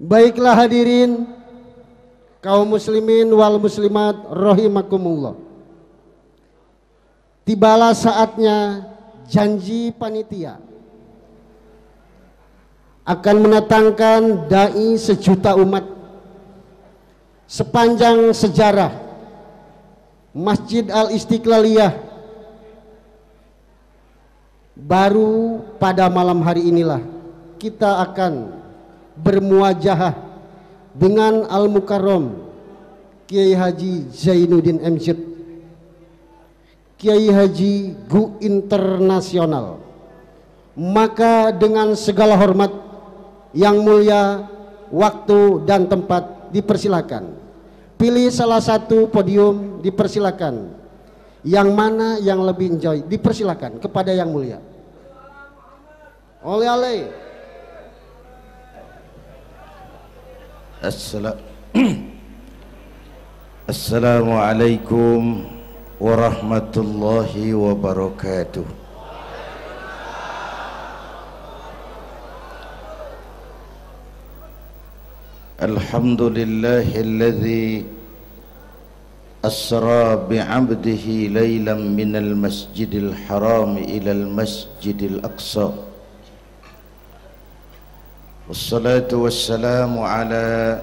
Baiklah hadirin kaum muslimin wal muslimat rahimakumullah. Tibalah saatnya janji panitia akan mendatangkan dai sejuta umat sepanjang sejarah Masjid Al-Istiqlaliyah. Baru pada malam hari inilah kita akan bermuajahah dengan Al-Mukarram Kiai Haji Zainuddin MZ, Kiai Haji Gu Internasional. Maka dengan segala hormat yang mulia, waktu dan tempat dipersilakan. Pilih salah satu podium, dipersilakan. Yang mana yang lebih enjoy, dipersilakan kepada yang mulia. Oleh-oleh. Assalamualaikum warahmatullahi wabarakatuh. Alhamdulillahilladzi asra bi'abdihi laylan minal masjidil haram ilal masjidil aqsa. Wassalatu wassalamu ala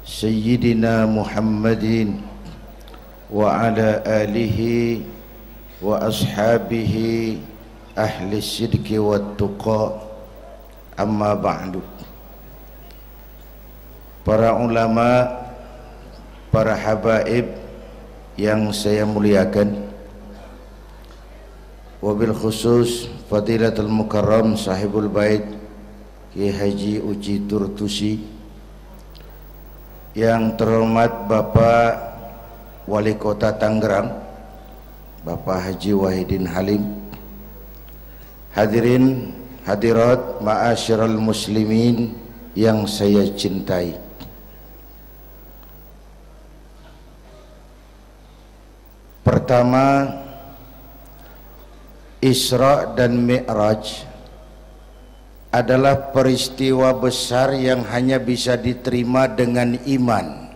sayyidina Muhammadin wa ala alihi wa ashabihi ahli sidqi wa tuqa, amma ba'du. Para ulama, para habaib yang saya muliakan, wabil khusus Fadilatul Mukarram Sahibul Bait Kiai Haji Uji Turtusi, yang terhormat Bapak Wali Kota Tangerang Bapak Haji Wahidin Halim, hadirin hadirat ma'asyiral muslimin yang saya cintai. Pertama, Isra dan Mi'raj adalah peristiwa besar yang hanya bisa diterima dengan iman.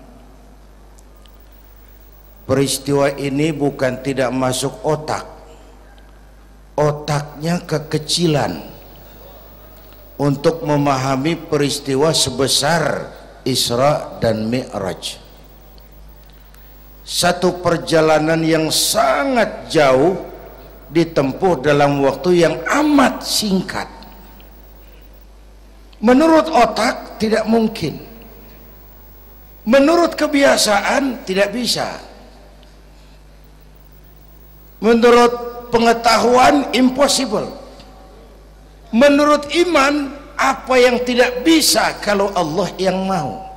Peristiwa ini bukan tidak masuk otak, otaknya kekecilan untuk memahami peristiwa sebesar Isra dan Mi'raj. Satu perjalanan yang sangat jauh ditempuh dalam waktu yang amat singkat. Menurut otak tidak mungkin, menurut kebiasaan tidak bisa, menurut pengetahuan impossible, menurut iman apa yang tidak bisa kalau Allah yang mau.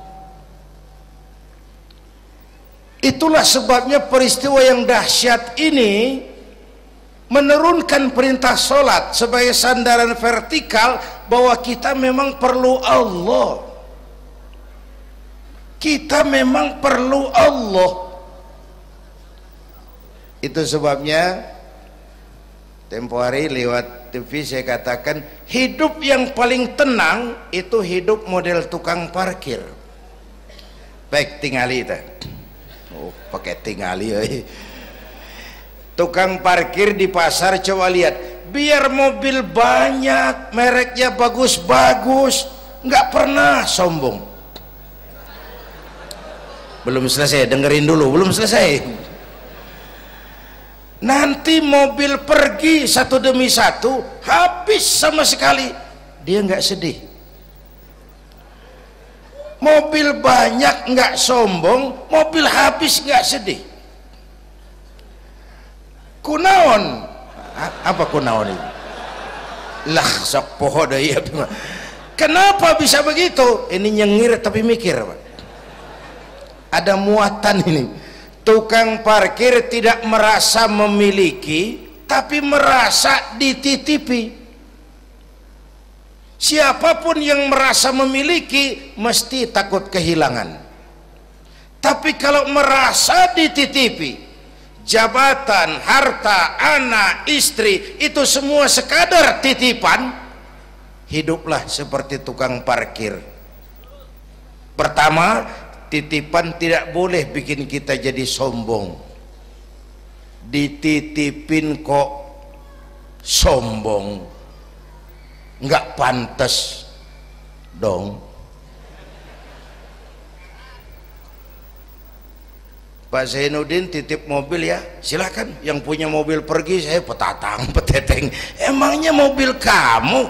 Itulah sebabnya peristiwa yang dahsyat ini menurunkan perintah solat sebagai sandaran vertikal bahwa kita memang perlu Allah. Kita memang perlu Allah. Itu sebabnya tempo hari lewat TV saya katakan hidup yang paling tenang itu hidup model tukang parkir. Baik, tingali itu. Oh, pakai tingali. Tukang parkir di pasar, coba lihat, biar mobil banyak, mereknya bagus-bagus, nggak pernah sombong. Belum selesai, dengerin dulu, belum selesai. Nanti mobil pergi satu demi satu, habis sama sekali, dia nggak sedih. Mobil banyak nggak sombong, mobil habis nggak sedih. Kunaon? Apa kunaon itu? Lah sok poho deui. Kenapa bisa begitu? Ini nyengir tapi mikir, Pak. Ada muatan ini. Tukang parkir tidak merasa memiliki, tapi merasa dititipi. Siapapun yang merasa memiliki mesti takut kehilangan. Tapi kalau merasa dititipi, jabatan, harta, anak, istri, itu semua sekadar titipan, hiduplah seperti tukang parkir. Pertama, titipan tidak boleh bikin kita jadi sombong. Dititipin kok sombong, nggak pantas dong. Pak Zainuddin titip mobil ya, silakan. Yang punya mobil pergi, saya petatang peteteng. Emangnya mobil kamu?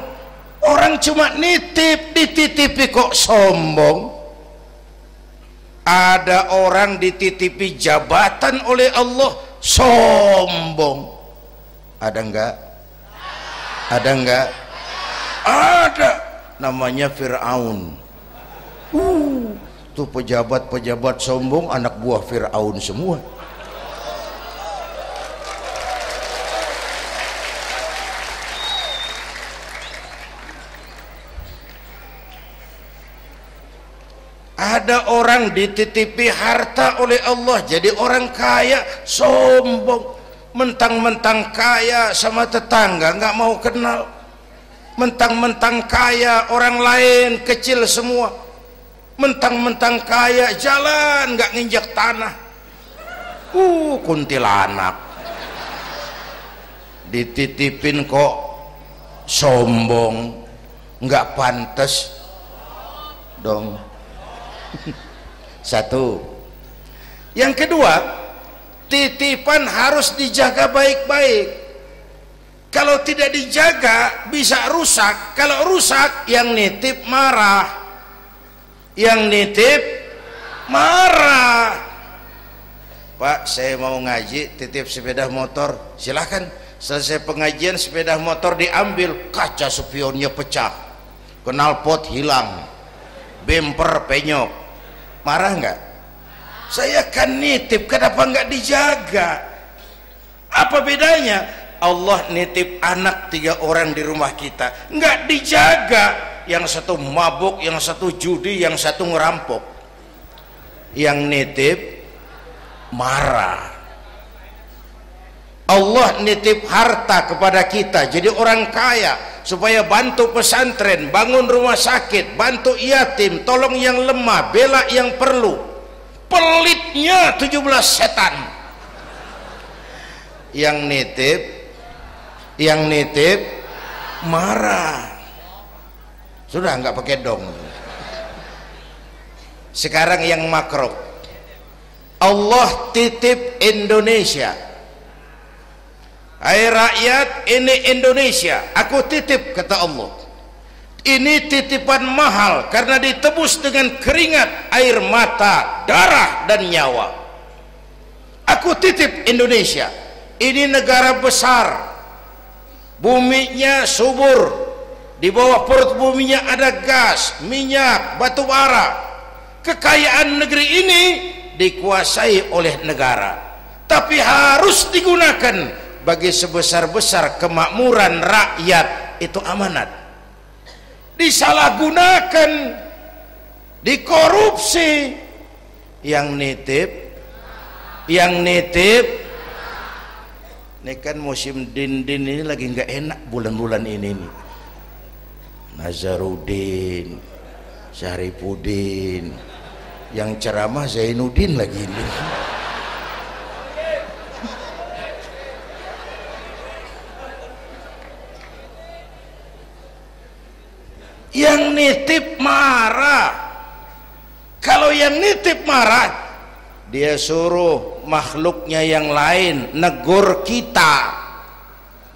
Orang cuma nitip, dititipi kok sombong. Ada orang dititipi jabatan oleh Allah sombong. Ada enggak? Ada enggak? Ada. Namanya Fir'aun. Tuh pejabat-pejabat sombong anak buah Fir'aun semua. Ada orang dititipi harta oleh Allah jadi orang kaya sombong. Mentang-mentang kaya sama tetangga nggak mau kenal. Mentang-mentang kaya orang lain kecil semua. Mentang-mentang kaya jalan nggak nginjak tanah. Kuntilanak. Dititipin kok sombong, nggak pantas dong. Satu. Yang kedua, titipan harus dijaga baik-baik. Kalau tidak dijaga bisa rusak. Kalau rusak yang nitip marah. Yang nitip marah. Pak, saya mau ngaji, titip sepeda motor, silahkan. Selesai pengajian sepeda motor diambil, kaca spionnya pecah, knalpot hilang, bemper penyok. Marah nggak? Saya kan nitip, kenapa nggak dijaga? Apa bedanya? Allah nitip anak 3 orang di rumah kita, nggak dijaga. Yang satu mabuk, yang satu judi, yang satu ngerampok. Yang nitip marah. Allah nitip harta kepada kita jadi orang kaya supaya bantu pesantren, bangun rumah sakit, bantu yatim, tolong yang lemah, bela yang perlu. Pelitnya 17 setan. Yang nitip marah. Sudah nggak pakai dong. Sekarang yang makro. Allah titip Indonesia. Hai rakyat, ini Indonesia, aku titip, kata Allah. Ini titipan mahal karena ditebus dengan keringat, air mata, darah dan nyawa. Aku titip Indonesia. Ini negara besar, buminya subur, di bawah perut buminya ada gas, minyak, batu bara. Kekayaan negeri ini dikuasai oleh negara, tapi harus digunakan bagi sebesar-besar kemakmuran rakyat. Itu amanat. Disalahgunakan, dikorupsi. Yang nitip ini kan musim din-din ini lagi nggak enak bulan-bulan ini nih. Nazarudin, Syarifudin, yang ceramah Zainuddin lagi ini. Yang nitip marah. Kalau yang nitip marah, dia suruh makhluknya yang lain negur kita.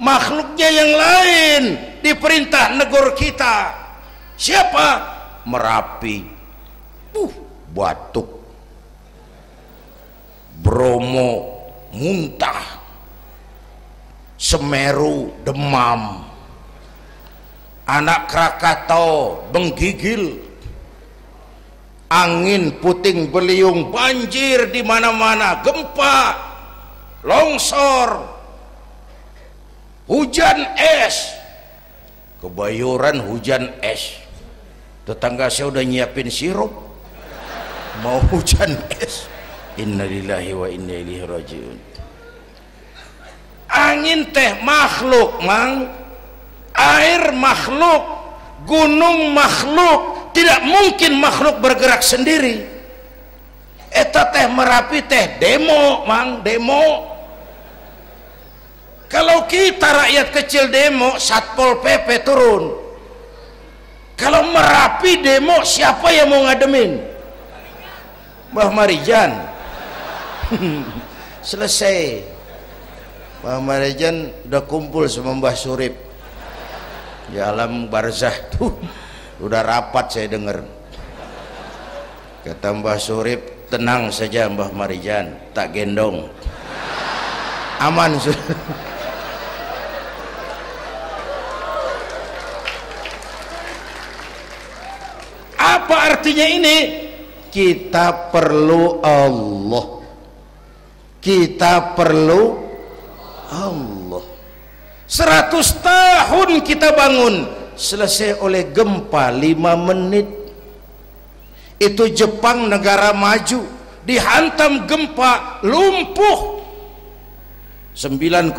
Makhluknya yang lain diperintah negur kita. Siapa? Merapi, batuk, Bromo muntah, Semeru demam, Anak Krakatau menggigil, angin puting beliung, banjir di mana-mana, gempa, longsor, hujan es. Kebayoran hujan es. Tetangga saya udah nyiapin sirup, mau hujan es. Innalillahi wa inna ilaihi rajiun. Angin teh makhluk, mang. Air makhluk, gunung makhluk, tidak mungkin makhluk bergerak sendiri. Eta teh Merapi teh demo, mang, demo. Kalau kita rakyat kecil demo, Satpol PP turun. Kalau Merapi demo, siapa yang mau ngademin? Mbah Marijan. Selesai. Mbah Marijan udah kumpul sama Mbah Surip di alam barzah tuh. Udah rapat saya dengar. Kata Mbah Surip, tenang saja Mbah Marijan, tak gendong. Aman sudah. Apa artinya ini? Kita perlu Allah. Kita perlu Allah. 100 tahun kita bangun, selesai oleh gempa 5 menit. Itu Jepang negara maju, dihantam gempa, lumpuh 9,2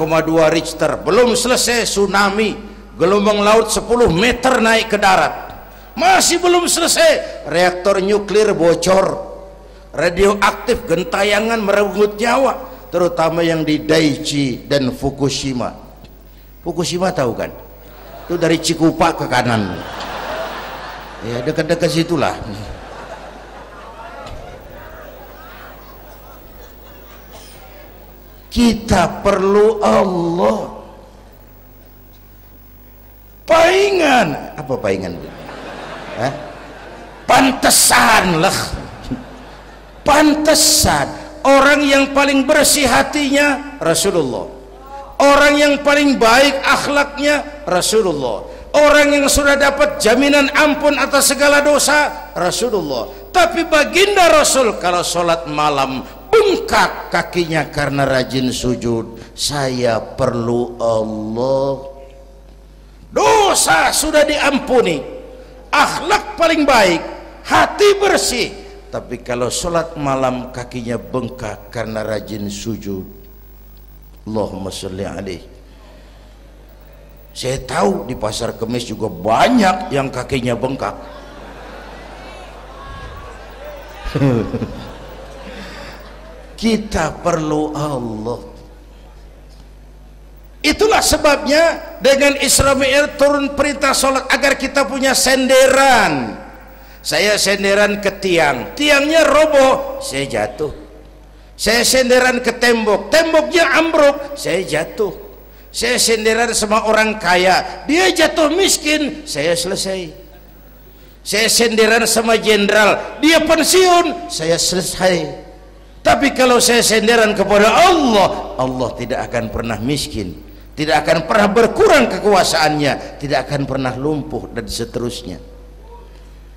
Richter. Belum selesai tsunami, gelombang laut 10 meter naik ke darat. Masih belum selesai, reaktor nuklir bocor, radioaktif gentayangan merenggut nyawa, terutama yang di Daiichi dan Fukushima. Fukushima tahu kan? Itu dari Cikupa ke kanan. Ya, dekat-dekat situlah. Kita perlu Allah. Paingan, apa paingan? Pantesan lah, pantesan orang yang paling bersih hatinya Rasulullah, orang yang paling baik akhlaknya Rasulullah, orang yang sudah dapat jaminan ampun atas segala dosa Rasulullah. Tapi baginda Rasul kalau sholat malam bengkak kakinya karena rajin sujud. Saya perlu Allah. Dosa sudah diampuni, akhlak paling baik, hati bersih, tapi kalau sholat malam kakinya bengkak karena rajin sujud. Allahumma sholli alaihi. Saya tahu di pasar Kemis juga banyak yang kakinya bengkak. Kita perlu Allah. Itulah sebabnya dengan Isra Mi'raj turun perintah sholat agar kita punya senderan. Saya senderan ke tiang, tiangnya roboh, saya jatuh. Saya senderan ke tembok, temboknya ambruk, saya jatuh. Saya senderan sama orang kaya, dia jatuh miskin, saya selesai. Saya senderan sama jenderal, dia pensiun, saya selesai. Tapi kalau saya senderan kepada Allah, Allah tidak akan pernah miskin, tidak akan pernah berkurang kekuasaannya, tidak akan pernah lumpuh, dan seterusnya.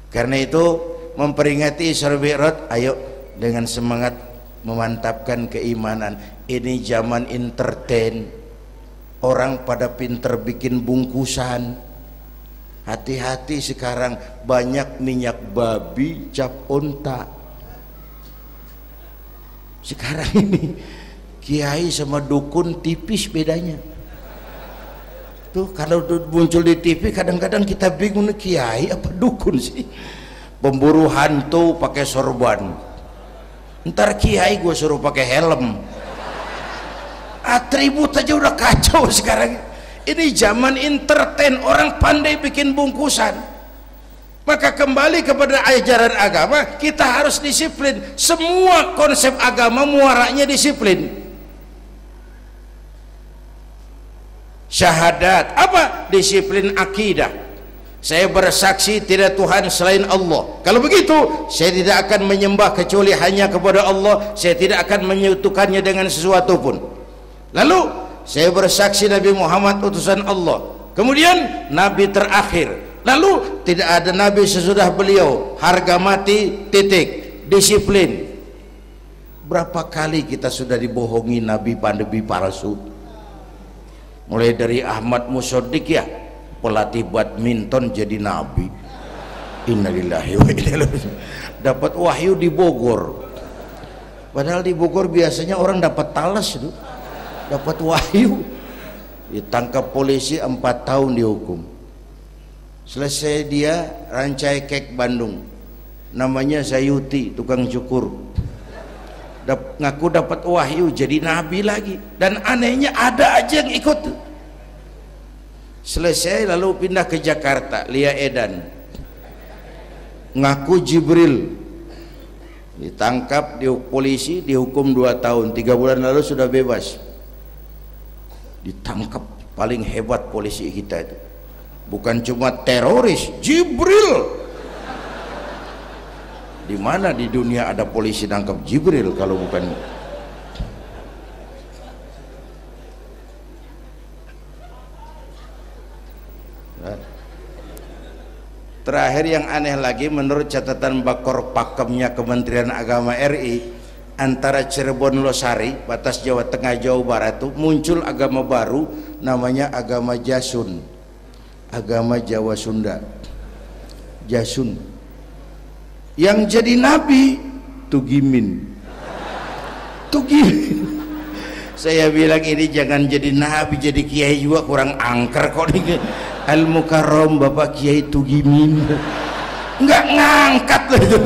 Karena itu memperingati Isra Mi'raj, ayo dengan semangat memantapkan keimanan. Ini zaman entertain, orang pada pinter bikin bungkusan. Hati-hati sekarang banyak minyak babi cap onta. Sekarang ini kiai sama dukun tipis bedanya. Tuh kalau muncul di TV kadang-kadang kita bingung, kiai apa dukun sih? Pemburu hantu pakai sorban, ntar kiai gue suruh pakai helm. Atribut aja udah kacau sekarang. Ini zaman entertain, orang pandai bikin bungkusan. Maka kembali kepada ajaran agama, kita harus disiplin. Semua konsep agama muaranya disiplin. Syahadat apa? Disiplin akidah. Saya bersaksi tidak Tuhan selain Allah. Kalau begitu, saya tidak akan menyembah kecuali hanya kepada Allah. Saya tidak akan menyekutukannya dengan sesuatu pun. Lalu saya bersaksi Nabi Muhammad utusan Allah. Kemudian Nabi terakhir. Lalu tidak ada Nabi sesudah beliau. Harga mati, titik. Disiplin. Berapa kali kita sudah dibohongi Nabi pandemi palsu? Mulai dari Ahmad Musodik, ya, pelatih badminton jadi Nabi. Innalillahi wa inna ilaihi raji'un. Dapat wahyu di Bogor. Padahal di Bogor biasanya orang dapat talas itu. Dapat wahyu, ditangkap polisi 4 tahun dihukum. Selesai dia rancai kek Bandung, namanya Zayuti, tukang cukur. Ngaku dapat wahyu jadi nabi lagi, dan anehnya ada aja yang ikut. Selesai lalu pindah ke Jakarta, Lia Edan, ngaku Jibril, ditangkap di polisi, dihukum 2 tahun, 3 bulan lalu sudah bebas. Ditangkap, paling hebat polisi kita itu, bukan cuma teroris, Jibril. Di mana di dunia ada polisi nangkap Jibril kalau bukan? Terakhir yang aneh lagi, menurut catatan Bakor Pakemnya Kementerian Agama RI, antara Cirebon Losari, batas Jawa Tengah Jawa Barat, itu muncul agama baru namanya agama Jasun, agama Jawa Sunda, Jasun. Yang jadi nabi Tugimin. Saya bilang ini jangan jadi nabi, jadi kiai juga kurang angker kok nih. Al-Mukarram Bapak Kiai Tugimin nggak ngangkat loh itu.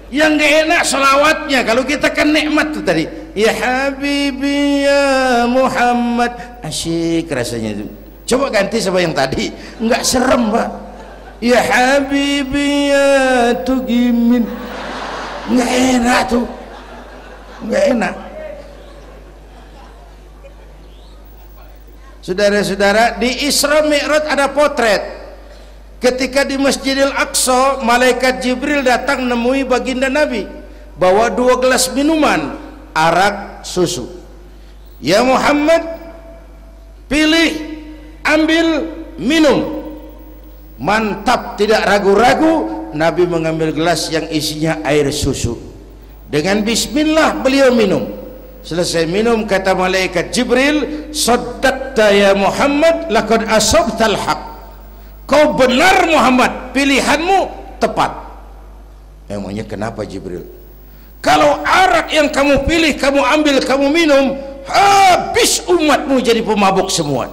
Yang nggak enak selawatnya, kalau kita kan nikmat tuh tadi, ya Habibi ya Muhammad, asyik rasanya itu. Coba ganti sama yang tadi, nggak serem Pak. Ya Habibi ya Tugimin, nggak enak tuh, nggak enak. Saudara-saudara, di Isra Mi'raj ada potret. Ketika di Masjidil Aqsa, malaikat Jibril datang nemui baginda Nabi, bawa 2 gelas minuman, arak, susu. Ya Muhammad, pilih, ambil, minum. Mantap, tidak ragu-ragu, Nabi mengambil gelas yang isinya air susu. Dengan bismillah beliau minum. Selesai minum, kata malaikat Jibril, saddaqta ya Muhammad, laqad asabtal haq. Kau benar Muhammad, pilihanmu tepat. Emangnya kenapa Jibril? Kalau arak yang kamu pilih, kamu ambil, kamu minum, habis umatmu jadi pemabuk semua.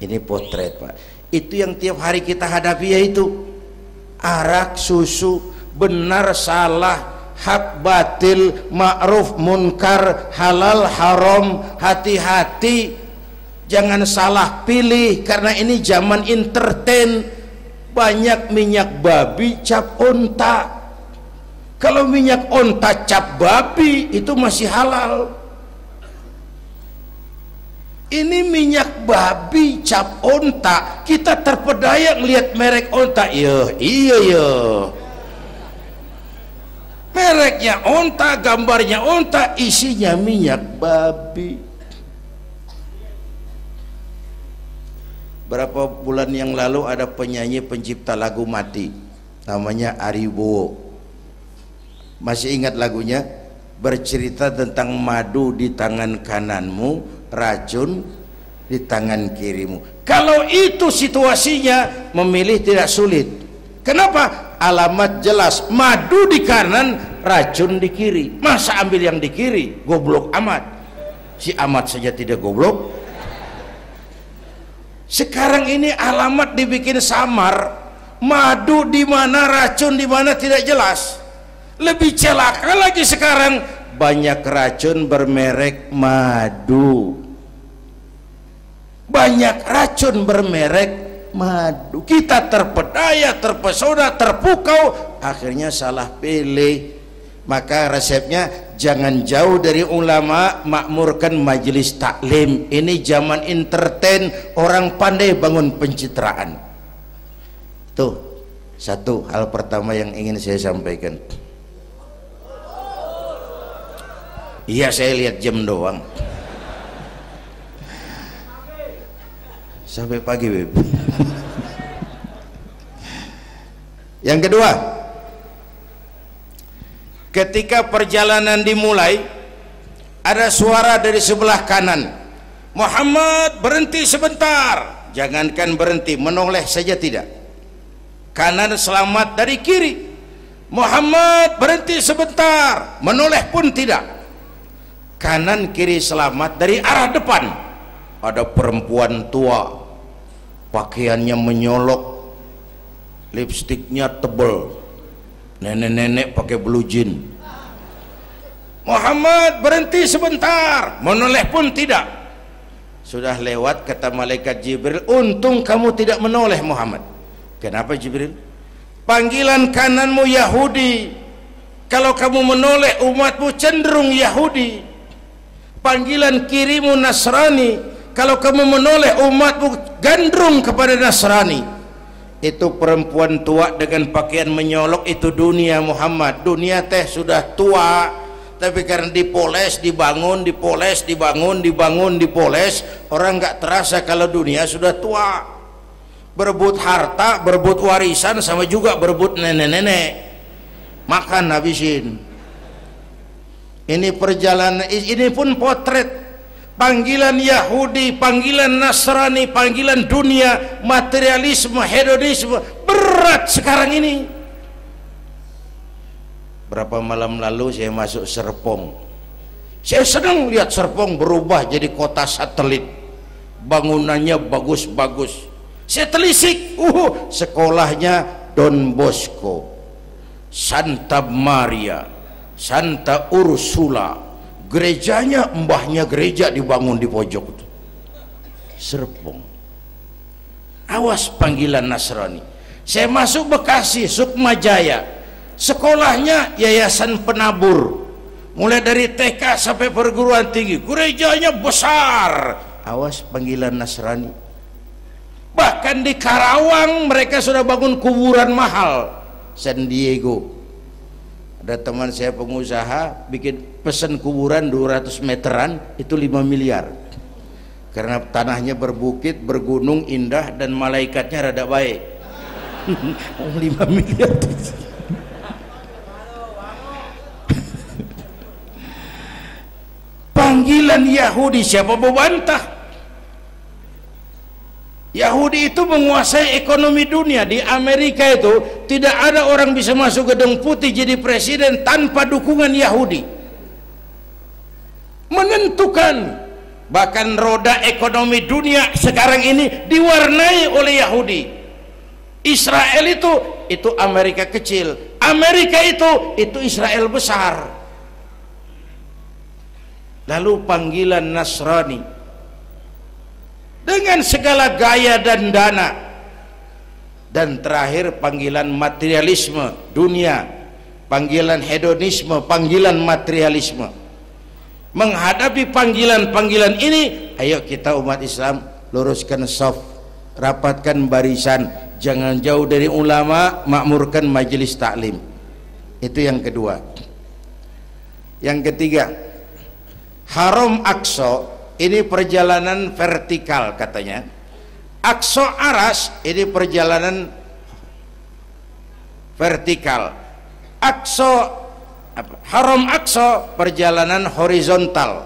Ini potret Pak. Itu yang tiap hari kita hadapi, yaitu arak, susu, benar, salah, hak, batil, ma'ruf, munkar, halal, haram. Hati-hati, jangan salah pilih, karena ini zaman entertain. Banyak minyak babi cap onta. Kalau minyak onta cap babi itu masih halal. Ini minyak babi cap onta, kita terpedaya ngelihat merek onta. Iya mereknya onta, gambarnya onta, isinya minyak babi. Berapa bulan yang lalu ada penyanyi pencipta lagu mati, namanya Ari Bowo. Masih ingat lagunya? Bercerita tentang madu di tangan kananmu, racun di tangan kirimu. Kalau itu situasinya, memilih tidak sulit. Kenapa? Alamat jelas, madu di kanan, racun di kiri. Masa ambil yang di kiri? Goblok amat. Si amat saja tidak goblok. Sekarang ini alamat dibikin samar. Madu di mana, racun di mana tidak jelas. Lebih celaka lagi sekarang, banyak racun bermerek madu. Banyak racun bermerek madu. Kita terpedaya, terpesona, terpukau, akhirnya salah pilih. Maka resepnya, jangan jauh dari ulama, makmurkan majelis taklim. Ini zaman entertain, orang pandai bangun pencitraan. Tuh, satu hal pertama yang ingin saya sampaikan. Iya, saya lihat jam doang. Sampai pagi, Beb. Yang kedua, ketika perjalanan dimulai, ada suara dari sebelah kanan, Muhammad berhenti sebentar. Jangankan berhenti, menoleh saja tidak. Kanan selamat dari kiri, Muhammad berhenti sebentar, menoleh pun tidak. Kanan kiri selamat dari arah depan, ada perempuan tua pakaiannya menyolok, lipstiknya tebel, nenek-nenek pakai blue jean. Muhammad, berhenti sebentar, menoleh pun tidak. Sudah lewat, kata malaikat Jibril, untung kamu tidak menoleh Muhammad. Kenapa Jibril? Panggilan kananmu Yahudi, kalau kamu menoleh umatmu cenderung Yahudi. Panggilan kirimu Nasrani, kalau kamu menoleh umatmu gandrung kepada Nasrani. Itu perempuan tua dengan pakaian menyolok, itu dunia Muhammad. Dunia teh sudah tua, tapi karena dipoles, dibangun, dipoles, dibangun, dibangun, dipoles, orang nggak terasa kalau dunia sudah tua. Berebut harta, berebut warisan, sama juga berebut nenek-nenek. Makan habisin. Ini perjalanan, ini pun potret. Panggilan Yahudi, panggilan Nasrani, panggilan dunia, materialisme, hedonisme, berat sekarang ini. Berapa malam lalu saya masuk Serpong. Saya senang lihat Serpong berubah jadi kota satelit. Bangunannya bagus-bagus. Saya telisik, sekolahnya Don Bosco, Santa Maria, Santa Ursula, gerejanya mbahnya gereja dibangun di pojok itu. Serpong. Awas panggilan Nasrani. Saya masuk Bekasi, Sukmajaya, sekolahnya Yayasan Penabur, mulai dari TK sampai perguruan tinggi, gerejanya besar. Awas panggilan Nasrani. Bahkan di Karawang mereka sudah bangun kuburan mahal. San Diego, ada teman saya pengusaha bikin pesan kuburan 200 meteran, itu 5 miliar. Karena tanahnya berbukit, bergunung, indah, dan malaikatnya rada baik. 5 miliar. Panggilan Yahudi, siapa mau bantah? Yahudi itu menguasai ekonomi dunia. Di Amerika itu tidak ada orang bisa masuk gedung putih jadi presiden tanpa dukungan Yahudi. Menentukan. Bahkan roda ekonomi dunia sekarang ini diwarnai oleh Yahudi. Israel itu Amerika kecil, Amerika itu Israel besar. Lalu panggilan Nasrani dengan segala gaya dan dana, dan terakhir panggilan materialisme dunia, panggilan hedonisme, panggilan materialisme. Menghadapi panggilan-panggilan ini, ayo kita umat Islam luruskan saf, rapatkan barisan, jangan jauh dari ulama, makmurkan majelis taklim. Itu yang kedua. Yang ketiga, Haram Aqsa ini perjalanan vertikal katanya. Aqsa Aras ini perjalanan vertikal. Haram Aqsa perjalanan horizontal.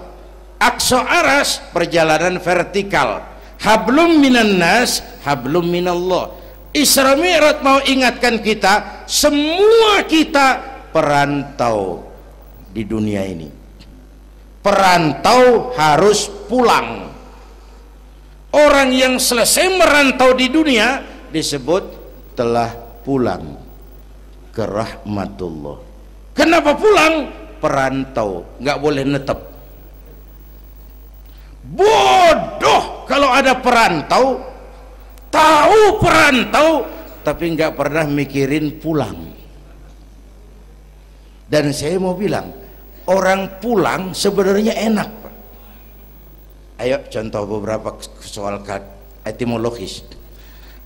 Aqsa Aras perjalanan vertikal. Hablum minan nas, hablum minallah. Isra Mi'raj mau ingatkan kita, semua kita perantau di dunia ini. Perantau harus pulang. Orang yang selesai merantau di dunia disebut telah pulang ke rahmatullah. Kenapa pulang? Perantau, nggak boleh netep. Bodoh kalau ada perantau, tahu perantau tapi nggak pernah mikirin pulang. Dan saya mau bilang, orang pulang sebenarnya enak. Ayo contoh beberapa soal etimologis.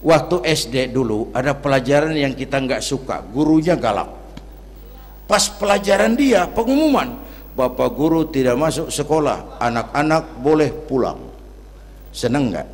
Waktu SD dulu ada pelajaran yang kita nggak suka, gurunya galak. Pas pelajaran dia pengumuman, Bapak guru tidak masuk sekolah, anak-anak boleh pulang. Seneng nggak?